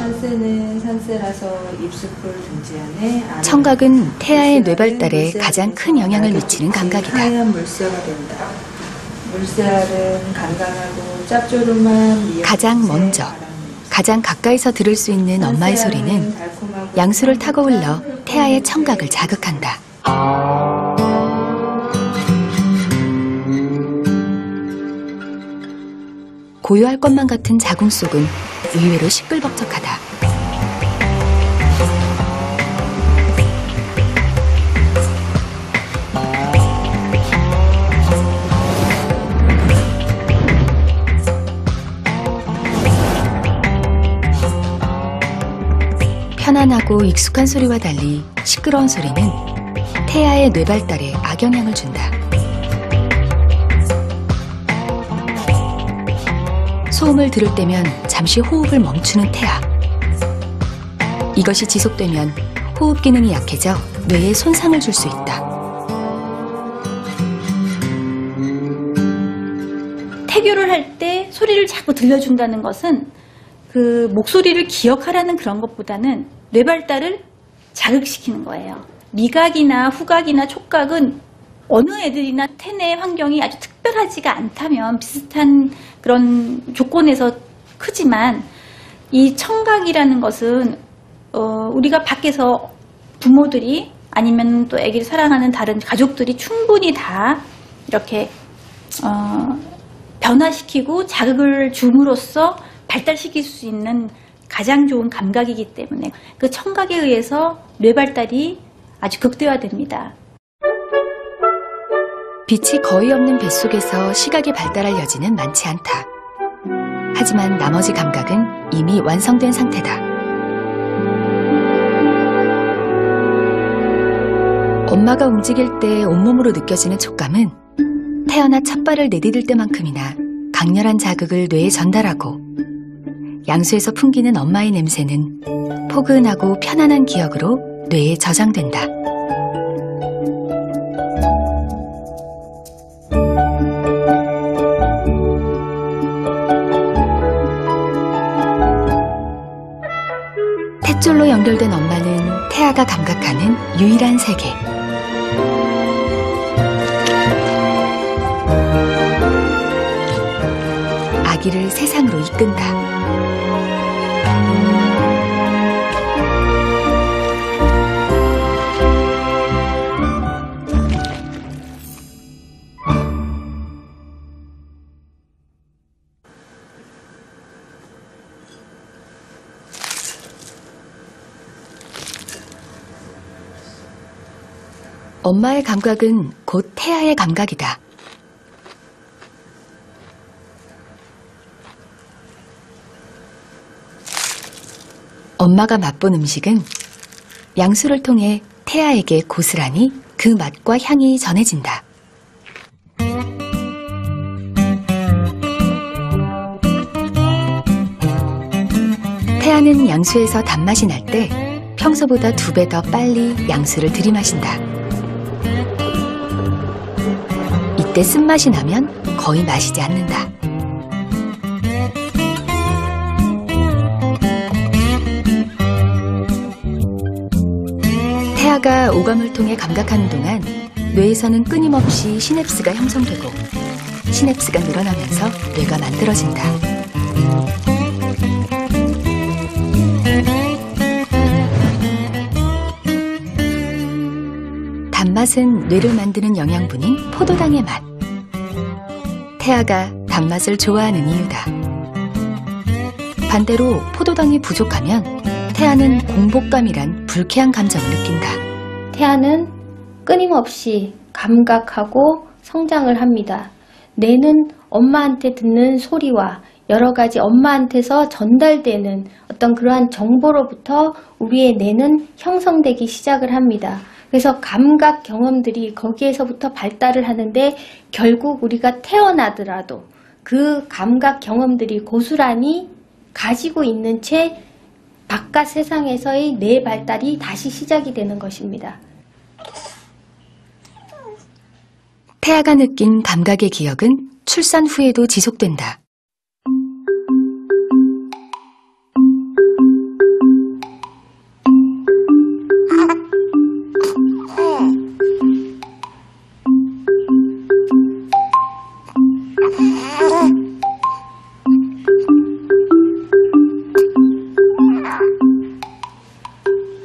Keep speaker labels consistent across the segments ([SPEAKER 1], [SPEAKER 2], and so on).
[SPEAKER 1] 산세는 산세라서 입수풀 등지안에
[SPEAKER 2] 청각은 태아의 뇌 발달에 가장 큰 영향을 미치는 감각이다.
[SPEAKER 1] 하얀 물새가 된다. 물새알은 간간하고 짭조름한
[SPEAKER 2] 가장 먼저, 가장 가까이서 들을 수 있는 엄마의 소리는 양수를 타고 흘러 태아의 청각을 자극한다. 고요할 것만 같은 자궁 속은 의외로 시끌벅적하다. 편안하고 익숙한 소리와 달리 시끄러운 소리는 태아의 뇌 발달에 악영향을 준다. 소음을 들을 때면 잠시 호흡을 멈추는 태아. 이것이 지속되면 호흡 기능이 약해져 뇌에 손상을 줄 수 있다.
[SPEAKER 3] 태교를 할 때 소리를 자꾸 들려준다는 것은 그 목소리를 기억하라는 그런 것보다는 뇌 발달을 자극시키는 거예요. 미각이나 후각이나 촉각은 어느 애들이나 태내 환경이 아주 특별하지가 않다면 비슷한 그런 조건에서 크지만 이 청각이라는 것은 우리가 밖에서 부모들이 아니면 또 아기를 사랑하는 다른 가족들이 충분히 다 이렇게 변화시키고 자극을 줌으로써 발달시킬 수 있는 가장 좋은 감각이기 때문에 그 청각에 의해서 뇌 발달이 아주 극대화됩니다.
[SPEAKER 2] 빛이 거의 없는 뱃속에서 시각이 발달할 여지는 많지 않다. 하지만 나머지 감각은 이미 완성된 상태다. 엄마가 움직일 때 온몸으로 느껴지는 촉감은 태어나 첫 발을 내디딜 때만큼이나 강렬한 자극을 뇌에 전달하고 양수에서 풍기는 엄마의 냄새는 포근하고 편안한 기억으로 뇌에 저장된다. 탯줄로 연결된 엄마는 태아가 감각하는 유일한 세계. 아기를 세상으로 이끈다. 엄마의 감각은 곧 태아의 감각이다. 엄마가 맛본 음식은 양수를 통해 태아에게 고스란히 그 맛과 향이 전해진다. 태아는 양수에서 단맛이 날 때 평소보다 2배 더 빨리 양수를 들이마신다. 이때 쓴맛이 나면 거의 마시지 않는다. 태아가 오감을 통해 감각하는 동안 뇌에서는 끊임없이 시냅스가 형성되고 시냅스가 늘어나면서 뇌가 만들어진다. 단맛은 뇌를 만드는 영양분인 포도당의 맛. 태아가 단맛을 좋아하는 이유다. 반대로 포도당이 부족하면 태아는 공복감이란 불쾌한 감정을 느낀다.
[SPEAKER 4] 태아는 끊임없이 감각하고 성장을 합니다. 뇌는 엄마한테 듣는 소리와 여러 가지 엄마한테서 전달되는 어떤 그러한 정보로부터 우리의 뇌는 형성되기 시작을 합니다. 그래서 감각 경험들이 거기에서부터 발달을 하는데 결국 우리가 태어나더라도 그 감각 경험들이 고스란히 가지고 있는 채 바깥 세상에서의 뇌 발달이 다시 시작이 되는 것입니다.
[SPEAKER 2] 태아가 느낀 감각의 기억은 출산 후에도 지속된다.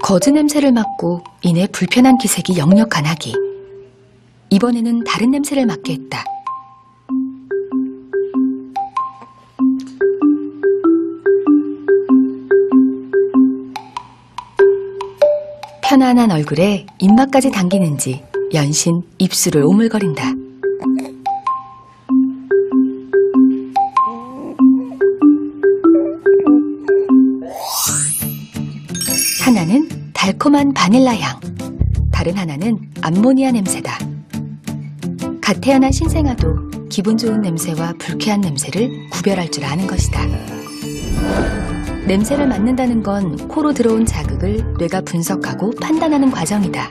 [SPEAKER 2] 거즈 냄새를 맡고 이내 불편한 기색이 역력한 아기. 이번에는 다른 냄새를 맡게 했다. 편안한 얼굴에 입맛까지 당기는지 연신 입술을 오물거린다. 하나는 달콤한 바닐라 향, 다른 하나는 암모니아 냄새다. 갓 태어난 신생아도 기분 좋은 냄새와 불쾌한 냄새를 구별할 줄 아는 것이다. 냄새를 맡는다는 건 코로 들어온 자극을 뇌가 분석하고 판단하는 과정이다.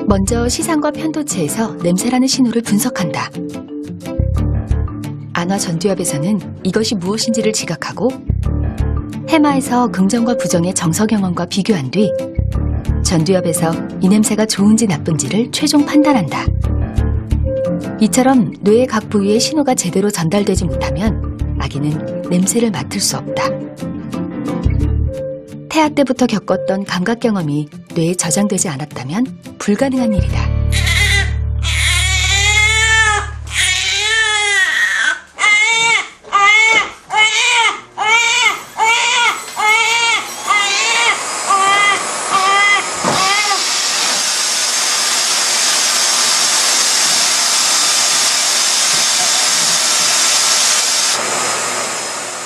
[SPEAKER 2] 먼저 시상과 편도체에서 냄새라는 신호를 분석한다. 안화 전두엽에서는 이것이 무엇인지를 지각하고 해마에서 긍정과 부정의 정서 경험과 비교한 뒤 전두엽에서 이 냄새가 좋은지 나쁜지를 최종 판단한다. 이처럼 뇌의 각 부위의 신호가 제대로 전달되지 못하면 아기는 냄새를 맡을 수 없다. 태아 때부터 겪었던 감각 경험이 뇌에 저장되지 않았다면 불가능한 일이다.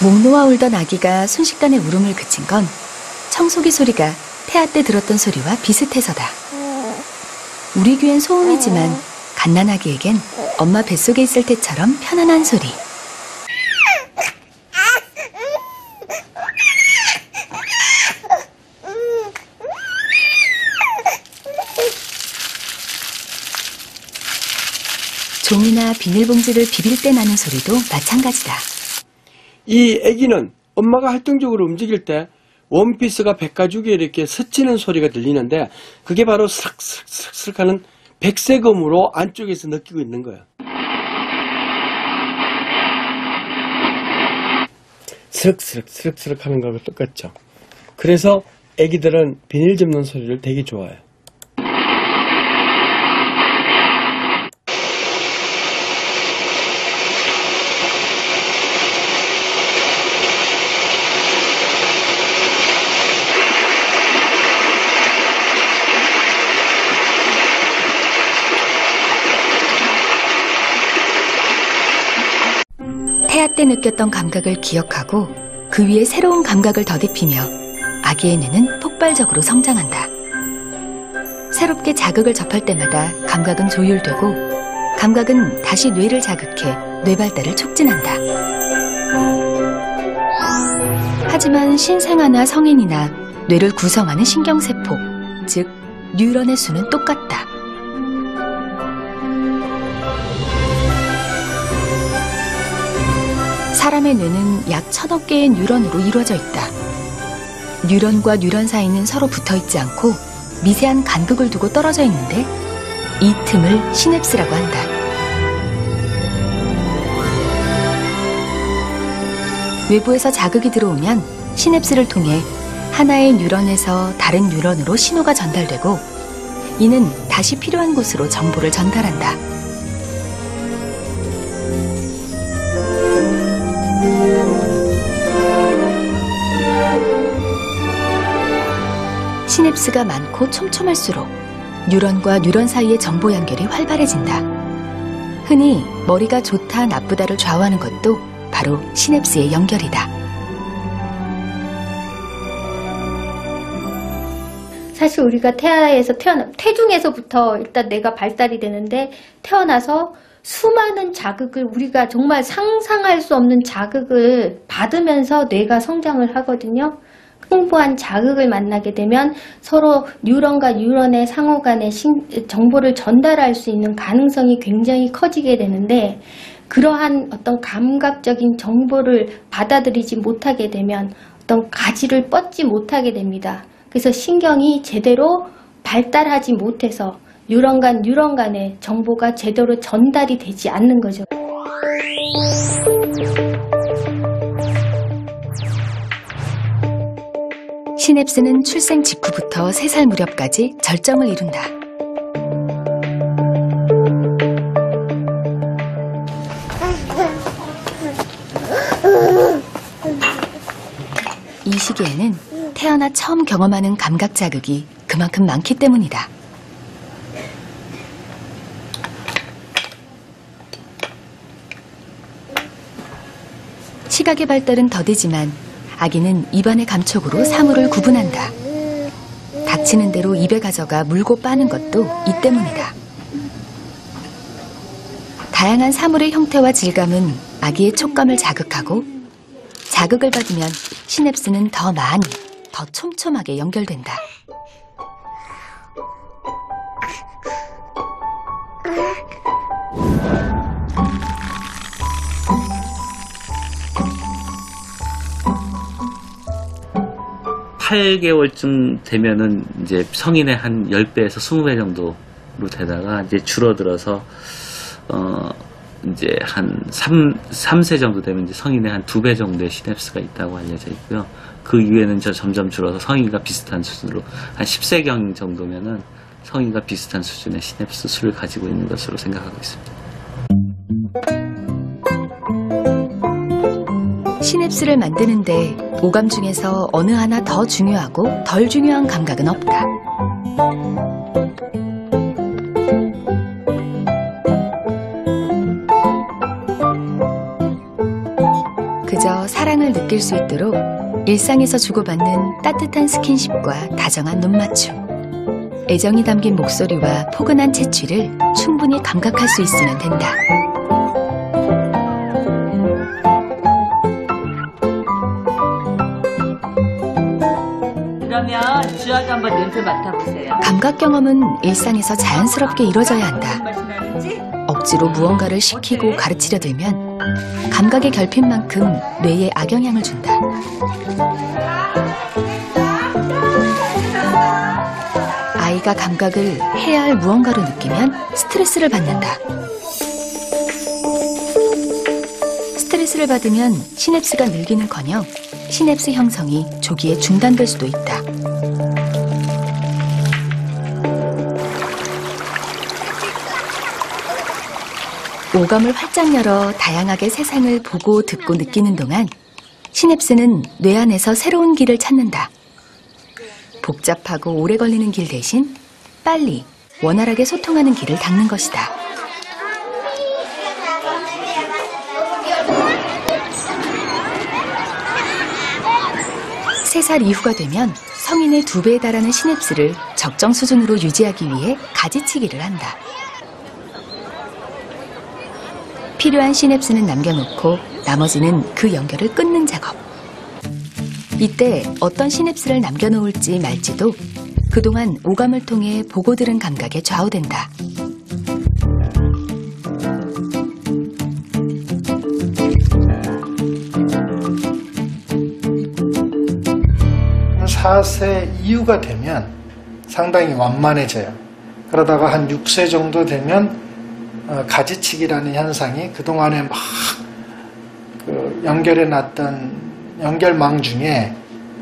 [SPEAKER 2] 목 놓아 울던 아기가 순식간에 울음을 그친 건 청소기 소리가 태아 때 들었던 소리와 비슷해서다. 우리 귀엔 소음이지만 갓난아기에겐 엄마 뱃속에 있을 때처럼 편안한 소리. 종이나 비닐봉지를 비빌 때 나는 소리도 마찬가지다.
[SPEAKER 5] 이 아기는 엄마가 활동적으로 움직일 때 원피스가 백가죽에 이렇게 스치는 소리가 들리는데 그게 바로 스럭스럭스럭 하는 백색음으로 안쪽에서 느끼고 있는 거예요. 스럭스럭 하는 거하고 똑같죠. 그래서 아기들은 비닐 접는 소리를 되게 좋아해요.
[SPEAKER 2] 태아 때 느꼈던 감각을 기억하고 그 위에 새로운 감각을 더입히며 아기의 뇌는 폭발적으로 성장한다. 새롭게 자극을 접할 때마다 감각은 조율되고 감각은 다시 뇌를 자극해 뇌 발달을 촉진한다. 하지만 신생아나 성인이나 뇌를 구성하는 신경세포, 즉 뉴런의 수는 똑같다. 사람의 뇌는 약 1000억 개의 뉴런으로 이루어져 있다. 뉴런과 뉴런 사이는 서로 붙어 있지 않고 미세한 간극을 두고 떨어져 있는데 이 틈을 시냅스라고 한다. 외부에서 자극이 들어오면 시냅스를 통해 하나의 뉴런에서 다른 뉴런으로 신호가 전달되고 이는 다시 필요한 곳으로 정보를 전달한다. 시냅스가 많고 촘촘할수록 뉴런과 뉴런 사이의 정보 연결이 활발해진다. 흔히 머리가 좋다 나쁘다를 좌우하는 것도 바로 시냅스의 연결이다.
[SPEAKER 4] 사실 우리가 태중에서부터 일단 뇌가 발달이 되는데 태어나서 수많은 자극을 우리가 정말 상상할 수 없는 자극을 받으면서 뇌가 성장을 하거든요. 풍부한 자극을 만나게 되면 서로 뉴런과 뉴런의 상호 간의 정보를 전달할 수 있는 가능성이 굉장히 커지게 되는데 그러한 어떤 감각적인 정보를 받아들이지 못하게 되면 어떤 가지를 뻗지 못하게 됩니다. 그래서 신경이 제대로 발달하지 못해서 뉴런과 뉴런 간의 정보가 제대로 전달이 되지 않는 거죠.
[SPEAKER 2] 시냅스는 출생 직후부터 3살 무렵까지 절정을 이룬다. 이 시기에는 태어나 처음 경험하는 감각 자극이 그만큼 많기 때문이다. 시각의 발달은 더디지만 아기는 입안의 감촉으로 사물을 구분한다. 닥치는 대로 입에 가져가 물고 빠는 것도 이 때문이다. 다양한 사물의 형태와 질감은 아기의 촉감을 자극하고 자극을 받으면 시냅스는 더 많이, 더 촘촘하게 연결된다.
[SPEAKER 6] 팔 8개월쯤 되면은 이제 성인의 한 10배에서 20배 정도로 되다가 이제 줄어들어서 이제 한 3세 정도 되면 이제 성인의 한 2배 정도의 시냅스가 있다고 알려져 있고요. 그 이후에는 점점 줄어서 성인과 비슷한 수준으로 한 10세경 정도면은 성인과 비슷한 수준의 시냅스 수를 가지고 있는 것으로 생각하고 있습니다.
[SPEAKER 2] 시냅스를 만드는데 오감 중에서 어느 하나 더 중요하고 덜 중요한 감각은 없다. 그저 사랑을 느낄 수 있도록 일상에서 주고받는 따뜻한 스킨십과 다정한 눈맞춤, 애정이 담긴 목소리와 포근한 채취를 충분히 감각할 수 있으면 된다.
[SPEAKER 1] 그러면 주아도 한번 냄새 맡아보세요.
[SPEAKER 2] 감각 경험은 일상에서 자연스럽게 이루어져야 한다.
[SPEAKER 1] 무슨 맛이 나는지?
[SPEAKER 2] 억지로 무언가를 시키고 가르치려 들면 감각의 결핍만큼 뇌에 악영향을 준다. 아이가 감각을 해야 할 무언가로 느끼면 스트레스를 받는다. 스트레스를 받으면 시냅스가 늘기는커녕 시냅스 형성이 조기에 중단될 수도 있다. 오감을 활짝 열어 다양하게 세상을 보고 듣고 느끼는 동안 시냅스는 뇌 안에서 새로운 길을 찾는다. 복잡하고 오래 걸리는 길 대신 빨리 원활하게 소통하는 길을 닦는 것이다. 세 살 이후가 되면 성인의 2배에 달하는 시냅스를 적정 수준으로 유지하기 위해 가지치기를 한다. 필요한 시냅스는 남겨놓고 나머지는 그 연결을 끊는 작업. 이때 어떤 시냅스를 남겨놓을지 말지도 그동안 오감을 통해 보고 들은 감각에 좌우된다.
[SPEAKER 7] 한 4세 이후가 되면 상당히 완만해져요. 그러다가 한 6세 정도 되면 가지치기라는 현상이 그동안에 막 연결해 놨던 연결망 중에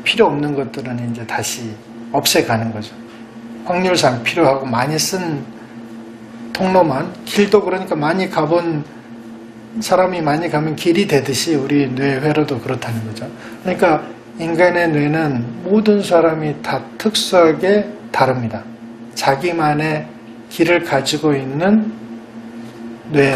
[SPEAKER 7] 필요 없는 것들은 이제 다시 없애가는 거죠. 확률상 필요하고 많이 쓴 통로만, 길도 그러니까 많이 가본 사람이 많이 가면 길이 되듯이 우리 뇌 회로도 그렇다는 거죠. 그러니까 인간의 뇌는 모든 사람이 다 특수하게 다릅니다. 자기만의 길을 가지고 있는 뇌